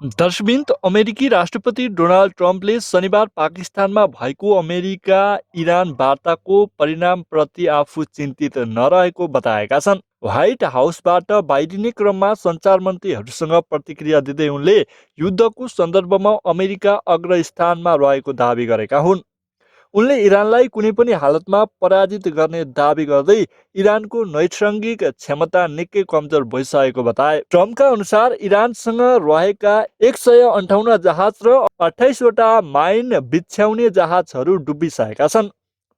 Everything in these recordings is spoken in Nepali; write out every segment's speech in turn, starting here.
दर्शबिन अमेरिकी राष्ट्रपति डोनाल्ड ट्रम्पले शनिबार पाकिस्तानमा भएको अमेरिका इरान वार्ताको परिणामप्रति आफू चिन्तित नरहेको बताएका छन्। व्हाइट हाउसबाट बाहिरिने क्रममा सञ्चार मन्त्रीहरूसँग प्रतिक्रिया दिँदै उनले युद्धको सन्दर्भमा अमेरिका अग्रस्थानमा रहेको दावी गरेका हुन्। उनले इरानलाई कुनै पनि हालतमा पराजित गर्ने दावी गर्दै इरानको नैसर्गिक क्षमता निकै कमजोर भइसकेको बताए। ट्रम्पका अनुसार इरानसँग रहेका 158 जहाज र 28वटा माइन बिछ्याउने जहाजहरू डुबिसकेका छन्।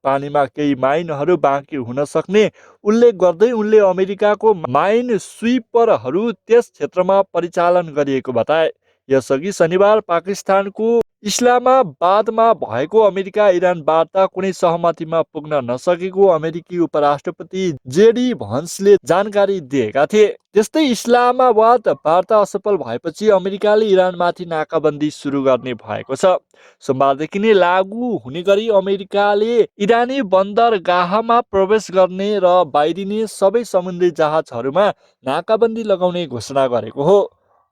पानीमा केही माइनहरू बाँकी हुन सक्ने उल्लेख गर्दै उनले अमेरिकाको माइन स्विपरहरू त्यस क्षेत्रमा परिचालन गरिएको बताए। यसअघि शनिबार पाकिस्तानको इस्लामाबादमा भएको अमेरिका इरान वार्ता कुनै सहमतिमा पुग्न नसकेको अमेरिकी उपराष्ट्रपति जेडी भन्सले जानकारी दिएका थिए। त्यस्तै इस्लामाबाद वार्ता असफल भएपछि अमेरिकाले इरानमाथि नाकाबन्दी सुरु गर्ने भएको छ। सोमबारदेखि नै लागू हुने गरी अमेरिकाले इरानी बन्दरगाहमा प्रवेश गर्ने र बाहिरिने सबै समुद्री जहाजहरूमा नाकाबन्दी लगाउने घोषणा गरेको हो।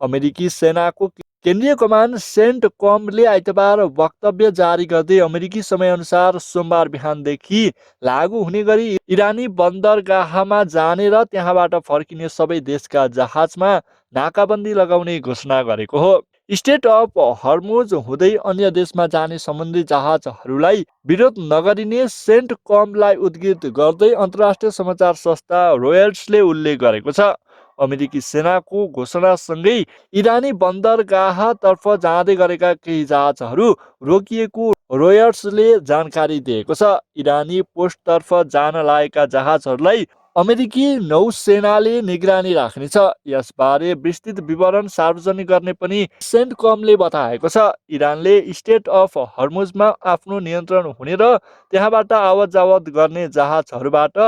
अमेरिकी सेनाको केन्द्रीय कमान सेन्टकमले आइतबार वक्तव्य जारी गर्दै अमेरिकी समयअनुसार सोमबार बिहानदेखि लागू हुने गरी इरानी बन्दरगाहमा जाने र त्यहाँबाट फर्किने सबै देशका जहाजमा नाकाबन्दी लगाउने घोषणा गरेको हो। स्टेट अफ हर्मुज हुँदै अन्य देशमा जाने समुद्री जहाजहरूलाई विरोध नगरिने सेन्टकमलाई उद्घृत गर्दै अन्तर्राष्ट्रिय समाचार संस्था रोयटर्सले उल्लेख गरेको छ। अमेरिकी सेनाको घोषणासँगै इरानी बन्दरगाहतर्फ जाँदै गरेका केही जहाजहरू रोकिएको रोयटर्सले जानकारी दिएको छ। इरानी पोस्टतर्फ जान लागेका जहाजहरूलाई अमेरिकी नौसेनाले निगरानी राख्नेछ। यसबारे विस्तृत विवरण सार्वजनिक गर्ने पनि सेन्टकमले बताएको छ। इरानले स्टेट अफ हर्मुजमा आफ्नो नियन्त्रण हुने र त्यहाँबाट आवत जावत गर्ने जहाजहरूबाट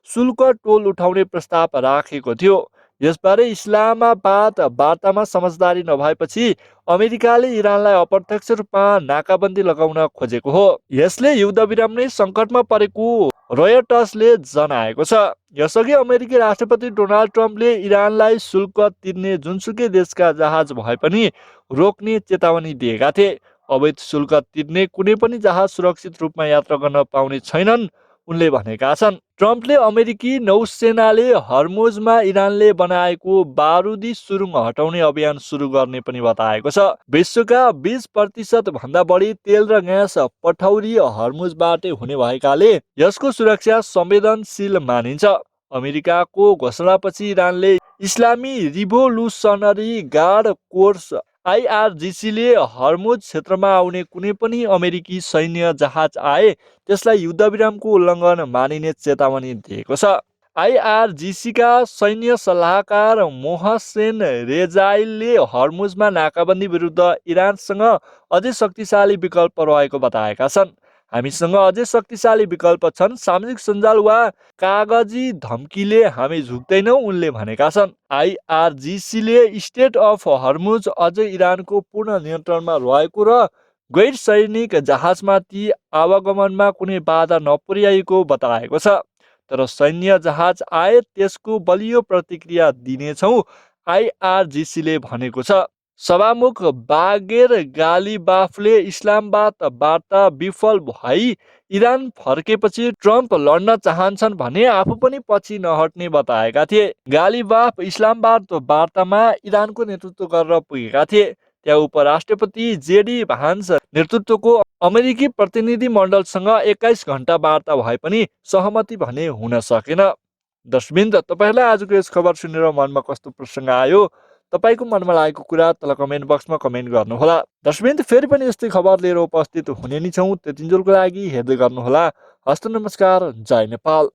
शुल्क टोल उठाउने प्रस्ताव राखेको थियो। यसबारे इस्लामाबाद वार्तामा समझदारी नभएपछि अमेरिकाले इरानलाई अप्रत्यक्ष रूपमा नाकाबन्दी लगाउन खोजेको हो। यसले युद्धविराम नै सङ्कटमा परेको रोयटर्सले जनाएको छ। यसअघि अमेरिकी राष्ट्रपति डोनाल्ड ट्रम्पले इरानलाई शुल्क तिर्ने जुनसुकै देशका जहाज भए पनि रोक्ने चेतावनी दिएका थिए। अवैध शुल्क तिर्ने कुनै पनि जहाज सुरक्षित रूपमा यात्रा गर्न पाउने छैनन् उनले भनेका छन्। ट्रम्पले अमेरिकी नौसेनाले हर्मुजमा इरानले बनाएको बारुदी सुरुङ हटाउने अभियान सुरु गर्ने पनि बताएको छ। विश्वका 20% भन्दा बढी तेल र ग्यास पठौरी हर्मुजबाटै हुने भएकाले यसको सुरक्षा संवेदनशील मानिन्छ। अमेरिकाको घोषणापछि इरानले इस्लामी रिभोल्युसनरी गार्ड कोर्स आइआरजिसीले हर्मुज क्षेत्रमा आउने कुनै पनि अमेरिकी सैन्य जहाज आए त्यसलाई युद्धविरामको उल्लङ्घन मानिने चेतावनी दिएको छ। आइआरजिसीका सैन्य सल्लाहकार मोहसेन रेजाइलले हर्मुजमा नाकाबन्दी विरुद्ध इरानसँग अझै शक्तिशाली विकल्प रहेको बताएका छन्। हामीसँग अझै शक्तिशाली विकल्प छन्, सामाजिक सञ्जाल वा कागजी धम्कीले हामी झुक्दैनौँ उनले भनेका छन्। आइआरजिसीले स्टेट अफ हर्मुज अझै इरानको पूर्ण नियन्त्रणमा रहेको र गैर सैनिक जहाजमाथि आवागमनमा कुनै बाधा नपुर्याएको बताएको छ। तर सैन्य जहाज आए त्यसको बलियो प्रतिक्रिया दिनेछौँ आइआरजिसीले भनेको छ। सभामुख बागेर गालिबाफले इस्लामाबाद वार्ता विफल भई इरान फर्केपछि ट्रम्प लड्न चाहन्छन् भने आफू पनि पछि नहट्ने बताएका थिए। गालिबाफ इस्लामाबाद वार्तामा इरानको नेतृत्व गरेर पुगेका थिए। त्यहाँ उपराष्ट्रपति जेडी भान्स नेतृत्वको अमेरिकी प्रतिनिधि मण्डलसँग 21 घण्टा वार्ता भए पनि सहमति भने हुन सकेन। दर्शकवृन्द, तपाईँहरूलाई आजको यस खबर सुनेर मनमा कस्तो प्रसङ्ग आयो, तपाईँको मनमा लागेको कुरा तल कमेन्ट बक्समा कमेन्ट गर्नुहोला। दर्शकवृन्द, फेरि पनि यस्तै खबर लिएर उपस्थित हुने नै छौँ। त्यतिन्जेलको लागि हेर्दै गर्नुहोला। हस्त नमस्कार, जय नेपाल।